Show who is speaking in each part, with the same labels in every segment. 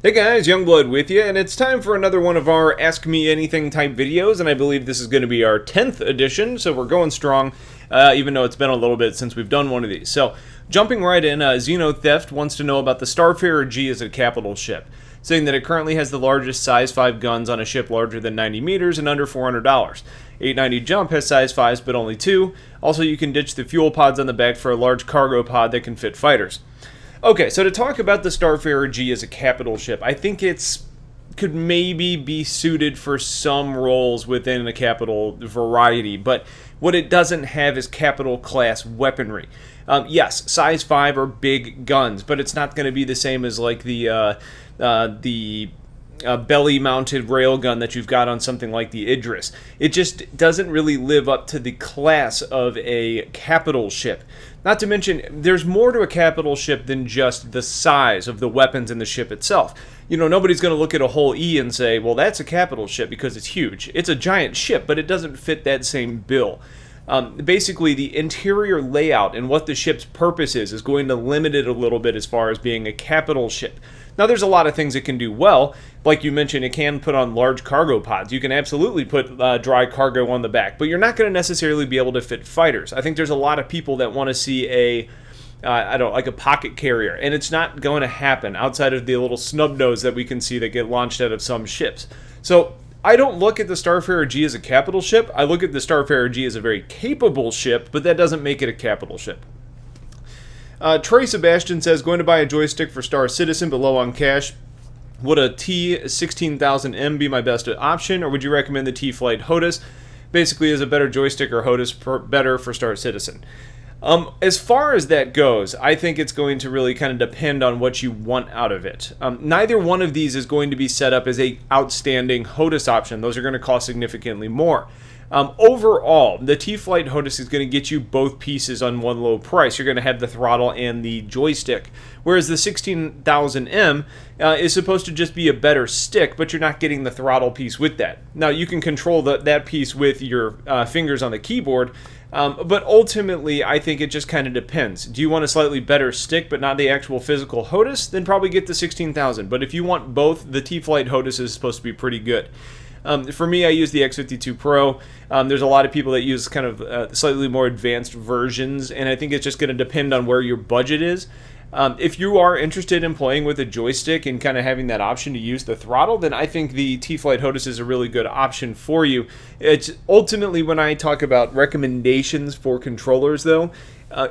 Speaker 1: Hey guys, Youngblood with you, and it's time for another one of our Ask Me Anything type videos, and I believe this is going to be our 10th edition, so we're going strong, even though it's been a little bit since we've done one of these. So, jumping right in, Xenotheft wants to know about the Starfarer G as a capital ship, saying that it currently has the largest size 5 guns on a ship larger than 90 meters and under $400. 890 Jump has size 5s but only 2. Also, you can ditch the fuel pods on the back for a large cargo pod that can fit fighters. Okay, so to talk about the Starfarer G as a capital ship, I think could maybe be suited for some roles within a capital variety, but what it doesn't have is capital class weaponry. Yes, size 5 are big guns, but it's not going to be the same as like the belly-mounted railgun that you've got on something like the Idris. It just doesn't really live up to the class of a capital ship. Not to mention, there's more to a capital ship than just the size of the weapons in the ship itself. You know, nobody's going to look at a whole E and say, well, that's a capital ship because it's huge. It's a giant ship, but it doesn't fit that same bill. Basically, the interior layout and what the ship's purpose is going to limit it a little bit as far as being a capital ship. Now, there's a lot of things it can do well. Like you mentioned, it can put on large cargo pods. You can absolutely put dry cargo on the back, but you're not going to necessarily be able to fit fighters. I think there's a lot of people that want to see like a pocket carrier, and it's not going to happen outside of the little snub nose that we can see that get launched out of some ships. So I don't look at the Starfarer G as a capital ship. I look at the Starfarer G as a very capable ship, but that doesn't make it a capital ship. Trey Sebastian says, going to buy a joystick for Star Citizen but low on cash. Would a T16000M be my best option, or would you recommend the T-Flight HOTAS? Basically, is a better joystick or HOTAS better for Star Citizen? As far as that goes, I think it's going to really kind of depend on what you want out of it. Neither one of these is going to be set up as an outstanding HOTAS option. Those are going to cost significantly more. Overall, the T-Flight HOTAS is going to get you both pieces on one low price. You're going to have the throttle and the joystick, whereas the 16000M is supposed to just be a better stick, but you're not getting the throttle piece with that. Now, you can control that piece with your fingers on the keyboard, but ultimately, I think it just kind of depends. Do you want a slightly better stick, but not the actual physical HOTAS? Then probably get the 16000. But if you want both, the T-Flight HOTAS is supposed to be pretty good. For me, I use the X52 Pro. There's a lot of people that use kind of slightly more advanced versions, and I think it's just going to depend on where your budget is. If you are interested in playing with a joystick and kind of having that option to use the throttle, then I think the T-Flight HOTAS is a really good option for you. It's ultimately, when I talk about recommendations for controllers, though,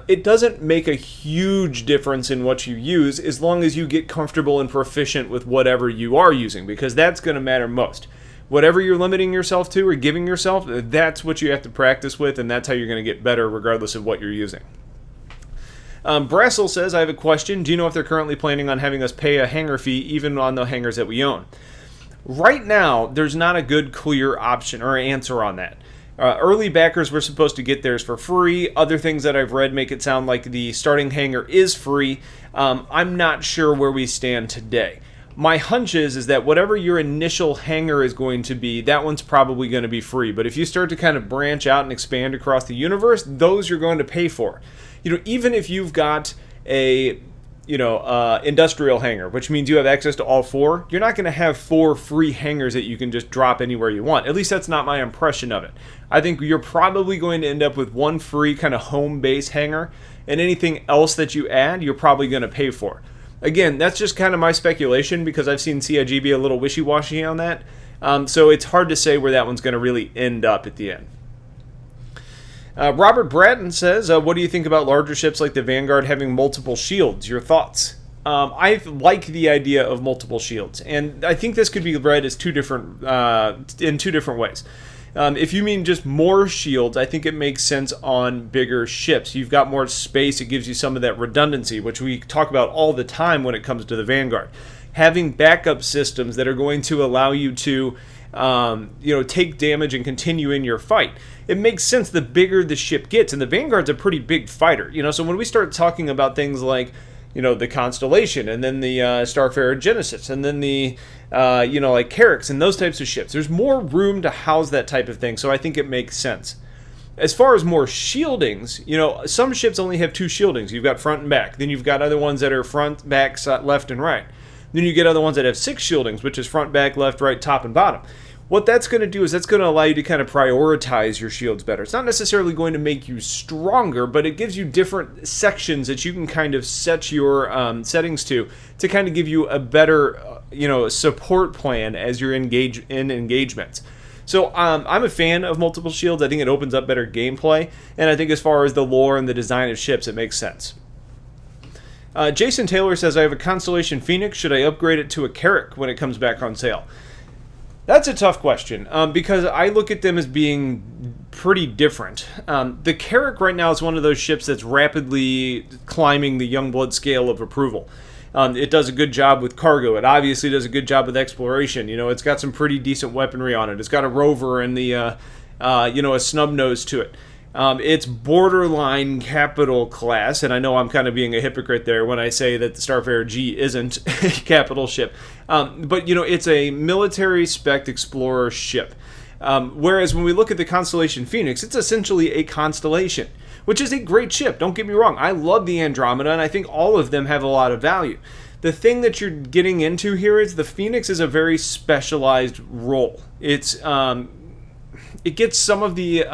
Speaker 1: it doesn't make a huge difference in what you use as long as you get comfortable and proficient with whatever you are using, because that's going to matter most. Whatever you're limiting yourself to or giving yourself, that's what you have to practice with, and that's how you're going to get better regardless of what you're using. Brassel says, I have a question. Do you know if they're currently planning on having us pay a hangar fee even on the hangars that we own? Right now, there's not a good, clear option or answer on that. Early backers were supposed to get theirs for free. Other things that I've read make it sound like the starting hangar is free. I'm not sure where we stand today. My hunch is that whatever your initial hangar is going to be, that one's probably going to be free. But if you start to kind of branch out and expand across the universe, those you're going to pay for. You know, even if you've got a, industrial hangar, which means you have access to all 4, you're not going to have 4 free hangars that you can just drop anywhere you want. At least that's not my impression of it. I think you're probably going to end up with 1 free kind of home base hangar, and anything else that you add, you're probably going to pay for. Again, that's just kind of my speculation because I've seen CIG be a little wishy-washy on that. So it's hard to say where that one's going to really end up at the end. Robert Bratton says, what do you think about larger ships like the Vanguard having multiple shields? Your thoughts? I like the idea of multiple shields, and I think this could be read as in two different ways. If you mean just more shields, I think it makes sense on bigger ships. You've got more space. It gives you some of that redundancy, which we talk about all the time when it comes to the Vanguard. Having backup systems that are going to allow you to take damage and continue in your fight. It makes sense the bigger the ship gets, and the Vanguard's a pretty big fighter. So when we start talking about things like the Constellation, and then the Starfarer Genesis, and then the, like Carricks and those types of ships. There's more room to house that type of thing, so I think it makes sense. As far as more shieldings, some ships only have 2 shieldings. You've got front and back. Then you've got other ones that are front, back, left, and right. Then you get other ones that have 6 shieldings, which is front, back, left, right, top, and bottom. What that's going to do is that's going to allow you to kind of prioritize your shields better. It's not necessarily going to make you stronger, but it gives you different sections that you can kind of set your settings to kind of give you a better, support plan as you're engaged in engagements. So I'm a fan of multiple shields. I think it opens up better gameplay, and I think as far as the lore and the design of ships, it makes sense. Jason Taylor says, I have a Constellation Phoenix. Should I upgrade it to a Carrick when it comes back on sale? That's a tough question because I look at them as being pretty different. The Carrick right now is one of those ships that's rapidly climbing the Youngblood scale of approval. It does a good job with cargo. It obviously does a good job with exploration. It's got some pretty decent weaponry on it. It's got a rover and a snub nose to it. It's borderline capital class, and I know I'm kind of being a hypocrite there when I say that the Starfarer G isn't a capital ship. But it's a military spec explorer ship. Whereas when we look at the Constellation Phoenix, it's essentially a constellation, which is a great ship. Don't get me wrong. I love the Andromeda, and I think all of them have a lot of value. The thing that you're getting into here is the Phoenix is a very specialized role. It gets some of the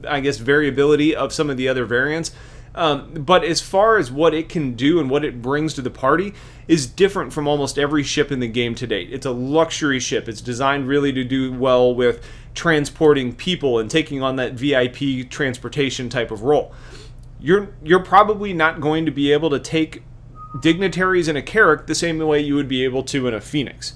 Speaker 1: variability of some of the other variants. But as far as what it can do and what it brings to the party is different from almost every ship in the game to date. It's a luxury ship. It's designed really to do well with transporting people and taking on that VIP transportation type of role. You're probably not going to be able to take dignitaries in a Carrick the same way you would be able to in a Phoenix.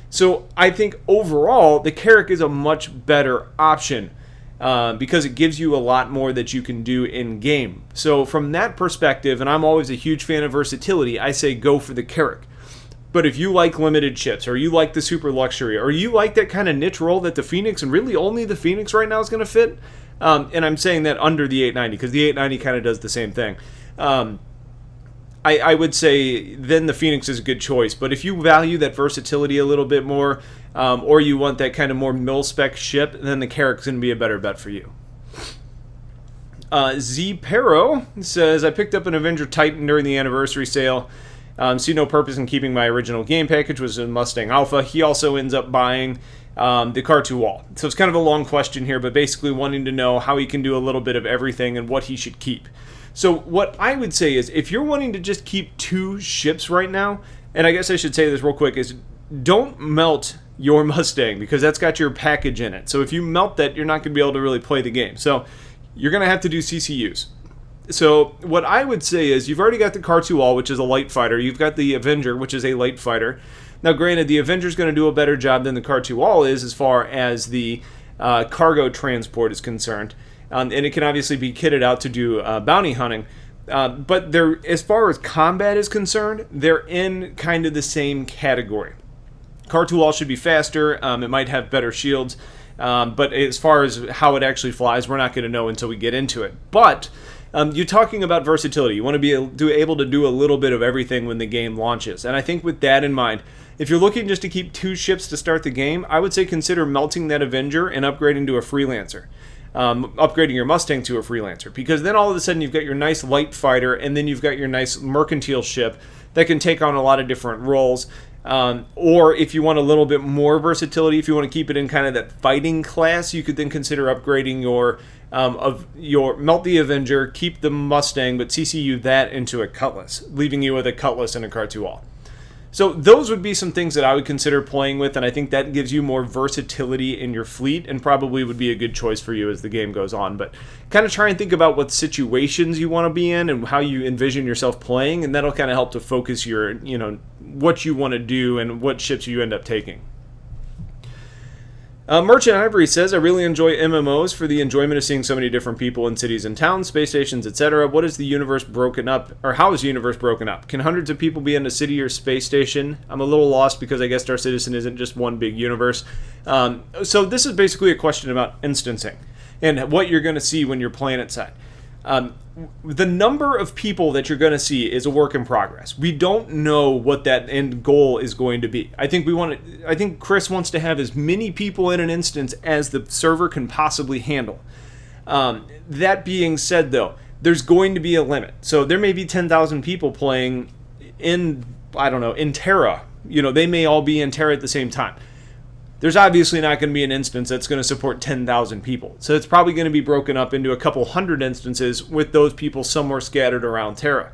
Speaker 1: So I think overall the Carrick is a much better option because it gives you a lot more that you can do in game. So from that perspective, and I'm always a huge fan of versatility, I say go for the Carrick. But if you like limited ships, or you like the super luxury, or you like that kind of niche role that the Phoenix, and really only the Phoenix right now is going to fit, and I'm saying that under the 890 because the 890 kind of does the same thing. I would say then the Phoenix is a good choice. But if you value that versatility a little bit more, or you want that kind of more mil-spec ship, then the Carrick's going to be a better bet for you. Z Pero says, I picked up an Avenger Titan during the anniversary sale. See no purpose in keeping my original game package, which was a Mustang Alpha. He also ends up buying the Car2 Wall. So it's kind of a long question here, but basically wanting to know how he can do a little bit of everything and what he should keep. So what I would say is, if you're wanting to just keep 2 ships right now, and I guess I should say this real quick, is don't melt your Mustang because that's got your package in it. So if you melt that, you're not going to be able to really play the game. So you're going to have to do CCUs. So what I would say is, you've already got the Car2 All, which is a light fighter. You've got the Avenger, which is a light fighter. Now granted, the Avenger's going to do a better job than the Car2 All is as far as the cargo transport is concerned. And it can obviously be kitted out to do bounty hunting. But as far as combat is concerned, they're in kind of the same category. Car2 All should be faster. It might have better shields. But as far as how it actually flies, we're not going to know until we get into it. But you're talking about versatility. You want to be able to do a little bit of everything when the game launches. And I think with that in mind, if you're looking just to keep 2 ships to start the game, I would say consider melting that Avenger and upgrading to a Freelancer. Upgrading your Mustang to a Freelancer, because then all of a sudden you've got your nice light fighter, and then you've got your nice mercantile ship that can take on a lot of different roles. Or if you want a little bit more versatility, if you want to keep it in kind of that fighting class, you could then consider upgrading your melt the Avenger, keep the Mustang, but CCU that into a Cutlass, leaving you with a Cutlass and a Car2 All. So those would be some things that I would consider playing with, and I think that gives you more versatility in your fleet and probably would be a good choice for you as the game goes on. But kind of try and think about what situations you want to be in and how you envision yourself playing, and that'll kind of help to focus your, what you want to do and what ships you end up taking. Merchant Ivory says, I really enjoy MMOs for the enjoyment of seeing so many different people in cities and towns, space stations, etc. What is the universe broken up, or how is the universe broken up? Can hundreds of people be in a city or space station? I'm a little lost because I guess Star Citizen isn't just one big universe. So this is basically a question about instancing and what you're going to see when you're planet side. The number of people that you're going to see is a work in progress. We don't know what that end goal is going to be. I think Chris wants to have as many people in an instance as the server can possibly handle. That being said, though, there's going to be a limit. So there may be 10,000 people playing in Terra, They may all be in Terra at the same time. There's obviously not going to be an instance that's going to support 10,000 people. So it's probably going to be broken up into a couple hundred instances with those people somewhere scattered around Terra.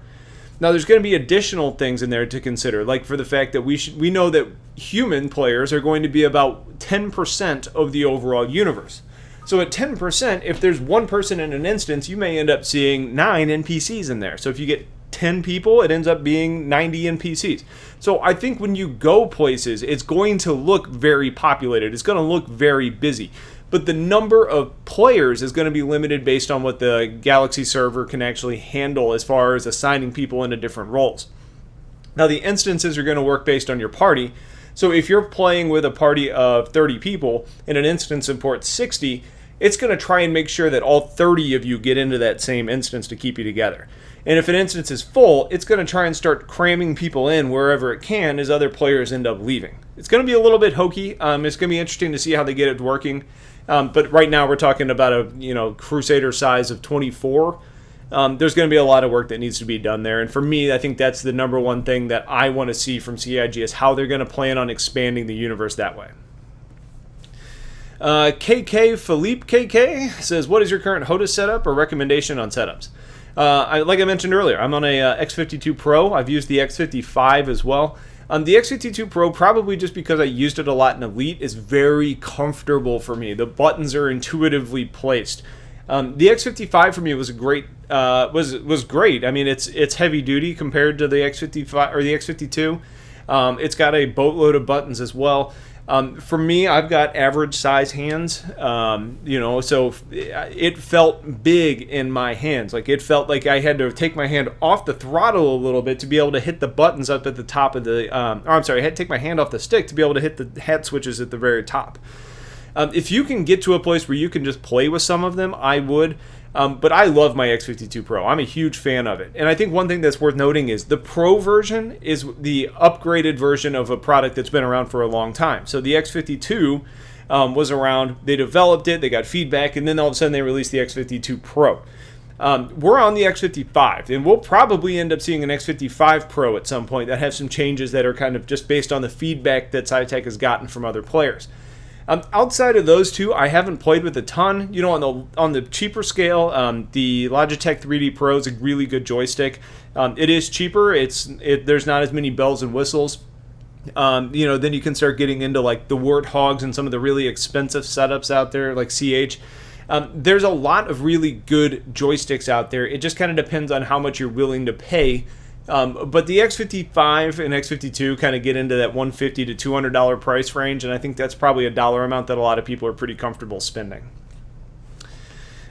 Speaker 1: Now, there's going to be additional things in there to consider, like for the fact that we know that human players are going to be about 10% of the overall universe. So at 10%, if there's one person in an instance, you may end up seeing 9 NPCs in there. So if you get 10 people, it ends up being 90 NPCs. So I think when you go places, it's going to look very populated. It's going to look very busy. But the number of players is going to be limited based on what the Galaxy server can actually handle as far as assigning people into different roles. Now, the instances are going to work based on your party. So if you're playing with a party of 30 people and an instance supports 60, it's going to try and make sure that all 30 of you get into that same instance to keep you together. And if an instance is full, it's going to try and start cramming people in wherever it can as other players end up leaving. It's going to be a little bit hokey. It's going to be interesting to see how they get it working. But right now we're talking about a Crusader size of 24. There's going to be a lot of work that needs to be done there. And for me, I think that's the number one thing that I want to see from CIG is how they're going to plan on expanding the universe that way. Philippe KK says, what is your current HOTAS setup or recommendation on setups? Like I mentioned earlier, I'm on a X52 Pro. I've used the X55 as well. The X52 Pro, probably just because I used it a lot in Elite, is very comfortable for me. The buttons are intuitively placed. The X55 for me was great. Was great. I mean, it's heavy duty compared to the X55 or the X52. It's got a boatload of buttons as well. For me, I've got average size hands, so it felt big in my hands. Like it felt like I had to take my hand off the throttle a little bit to be able to hit the buttons up at the top of the, I had to take my hand off the stick to be able to hit the hat switches at the very top. If you can get to a place where you can just play with some of them, I would. But I love my X52 Pro. I'm a huge fan of it. And I think one thing that's worth noting is the Pro version is the upgraded version of a product that's been around for a long time. So the X52 was around, they developed it, they got feedback, and then all of a sudden they released the X52 Pro. We're on the X55, and we'll probably end up seeing an X55 Pro at some point that has some changes that are kind of just based on the feedback that SciTech has gotten from other players. Outside of those two, I haven't played with a ton. On the cheaper scale, the Logitech 3D Pro is a really good joystick. It is cheaper. There's not as many bells and whistles. Then you can start getting into like the Warthogs and some of the really expensive setups out there, like CH. There's a lot of really good joysticks out there. It just kind of depends on how much you're willing to pay. But the X55 and X52 kind of get into that $150 to $200 price range, and I think that's probably a dollar amount that a lot of people are pretty comfortable spending.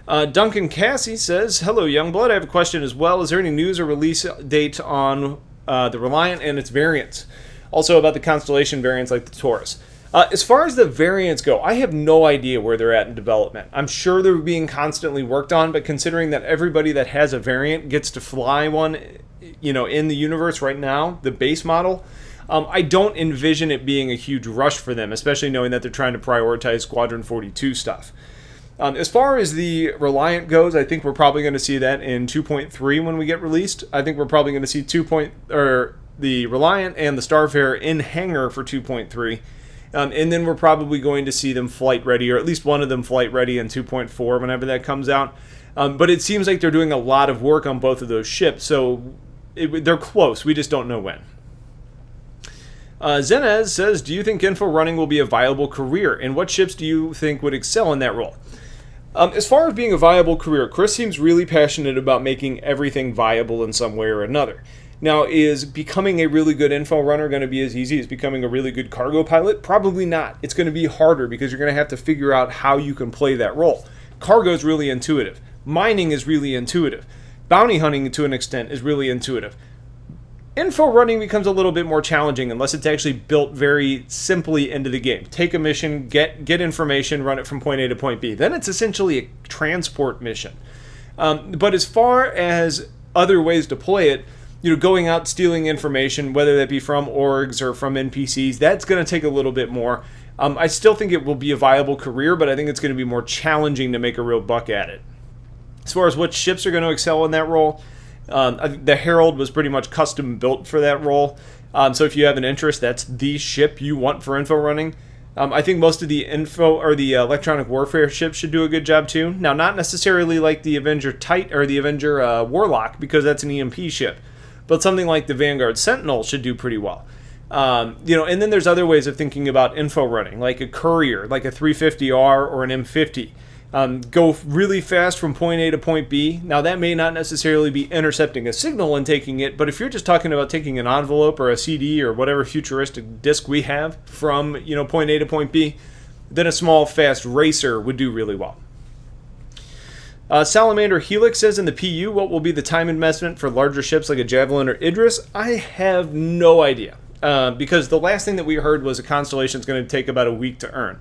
Speaker 1: Duncan Cassie says, hello, Youngblood. I have a question as well. Is there any news or release date on the Reliant and its variants? Also about the Constellation variants like the Taurus. As far as the variants go, I have no idea where they're at in development. I'm sure they're being constantly worked on, but considering that everybody that has a variant gets to fly one, in the universe right now, the base model, I don't envision it being a huge rush for them, especially knowing that they're trying to prioritize Squadron 42 stuff. As far as the Reliant goes, I think we're probably going to see that in 2.3 when we get released. I think we're probably going to see the Reliant and the Starfarer in hangar for 2.3. And then we're probably going to see them flight ready, or at least one of them flight ready in 2.4 whenever that comes out. But it seems like they're doing a lot of work on both of those ships, so they're close. We just don't know when. Zenez says, do you think info running will be a viable career? And what ships do you think would excel in that role? As far as being a viable career, Chris seems really passionate about making everything viable in some way or another. Now, is becoming a really good info runner going to be as easy as becoming a really good cargo pilot? Probably not. It's going to be harder because you're going to have to figure out how you can play that role. Cargo is really intuitive. Mining is really intuitive. Bounty hunting, to an extent, is really intuitive. Info running becomes a little bit more challenging unless it's actually built very simply into the game. Take a mission, get information, run it from point A to point B. Then it's essentially a transport mission. But as far as other ways to play it, going out stealing information, whether that be from orgs or from NPCs, that's going to take a little bit more. I still think it will be a viable career, but I think it's going to be more challenging to make a real buck at it. As far as what ships are going to excel in that role, The Herald was pretty much custom built for that role. So if you have an interest, that's the ship you want for info running. I think most of the info or the electronic warfare ships should do a good job too. Now, not necessarily like the Avenger or the Avenger Warlock, because that's an EMP ship, but something like the Vanguard Sentinel should do pretty well. And then there's other ways of thinking about info running, like a courier, like a 350R or an M50. Go really fast from point A to point B. Now, that may not necessarily be intercepting a signal and taking it, but if you're just talking about taking an envelope or a CD or whatever futuristic disk we have from, point A to point B, then a small, fast racer would do really well. Salamander Helix says, in the PU, what will be the time investment for larger ships like a Javelin or Idris? I have no idea, because the last thing that we heard was a Constellation is going to take about a week to earn,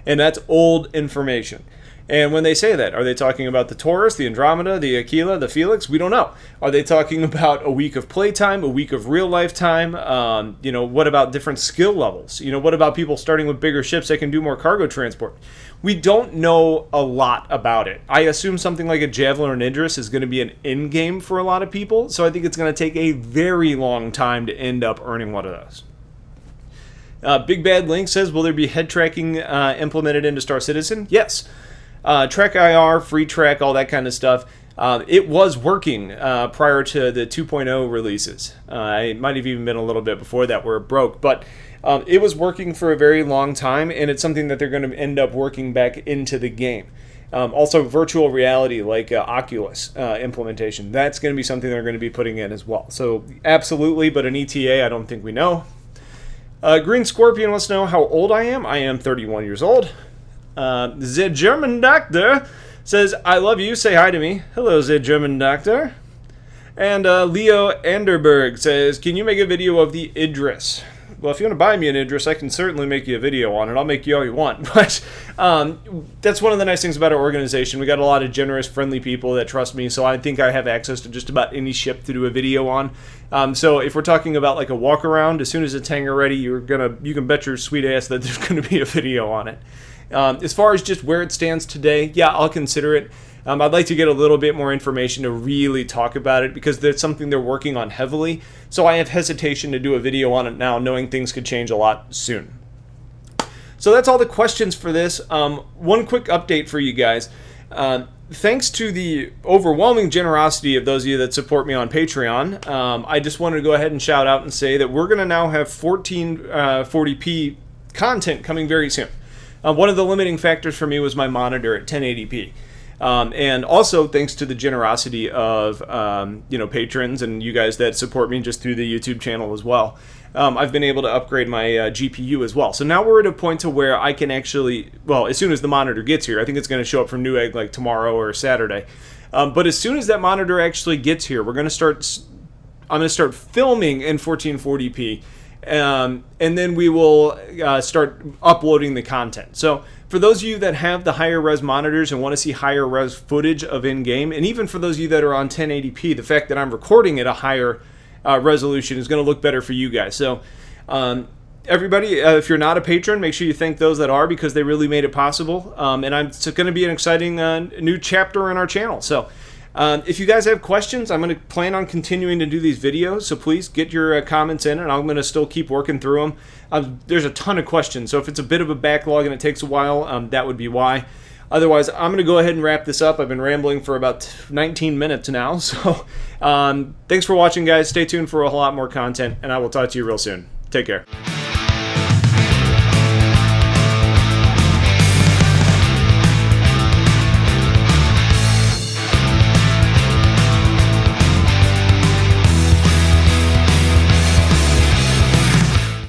Speaker 1: and that's old information. And when they say that, are they talking about the Taurus, the Andromeda, the Aquila, the Felix? We don't know. Are they talking about a week of playtime, a week of real life time? What about different skill levels? What about people starting with bigger ships that can do more cargo transport? We don't know a lot about it. I assume something like a Javelin or an Idris is going to be an end game for a lot of people, so I think it's going to take a very long time to end up earning one of those. Big Bad Link says, will there be head tracking implemented into Star Citizen? Yes. Track IR, free track, all that kind of stuff. It was working prior to the 2.0 releases. It might have even been a little bit before that where it broke, but it was working for a very long time, and it's something that they're going to end up working back into the game. Also, virtual reality like Oculus implementation, that's going to be something they're going to be putting in as well. So absolutely, but an ETA, I don't think we know. Green Scorpion wants to know how old I am. I am 31 years old. The German Doctor says, I love you, say hi to me. Hello, the German Doctor. And Leo Anderberg says, can you make a video of the Idris? Well, if you want to buy me an Idris, I can certainly make you a video on it. I'll make you all you want. But that's one of the nice things about our organization. We got a lot of generous, friendly people that trust me, so I think I have access to just about any ship to do a video on. So if we're talking about like a walk around, as soon as it's hangar ready, you can bet your sweet ass that there's going to be a video on it. As far as just where it stands today, yeah, I'll consider it. I'd like to get a little bit more information to really talk about it, because that's something they're working on heavily. So I have hesitation to do a video on it now, knowing things could change a lot soon. So that's all the questions for this. One quick update for you guys. Thanks to the overwhelming generosity of those of you that support me on Patreon, I just wanted to go ahead and shout out and say that we're going to now have 1440p content coming very soon. One of the limiting factors for me was my monitor at 1080p. And also thanks to the generosity of patrons and you guys that support me just through the YouTube channel as well. I've been able to upgrade my GPU as well. So now we're at a point to where I can actually, well, as soon as the monitor gets here, I think it's going to show up from Newegg like tomorrow or Saturday. But as soon as that monitor actually gets here, I'm going to start filming in 1440p. And then we will start uploading the content. So for those of you that have the higher res monitors and want to see higher res footage of in-game, and even for those of you that are on 1080p, the fact that I'm recording at a higher resolution is going to look better for you guys. So everybody, if you're not a patron, make sure you thank those that are, because they really made it possible. And it's going to be an exciting new chapter in our channel. So if you guys have questions, I'm going to plan on continuing to do these videos, so please get your comments in, and I'm going to still keep working through them. There's a ton of questions, so if it's a bit of a backlog and it takes a while, that would be why. Otherwise, I'm going to go ahead and wrap this up. I've been rambling for about 19 minutes now, so thanks for watching, guys. Stay tuned for a whole lot more content, and I will talk to you real soon. Take care.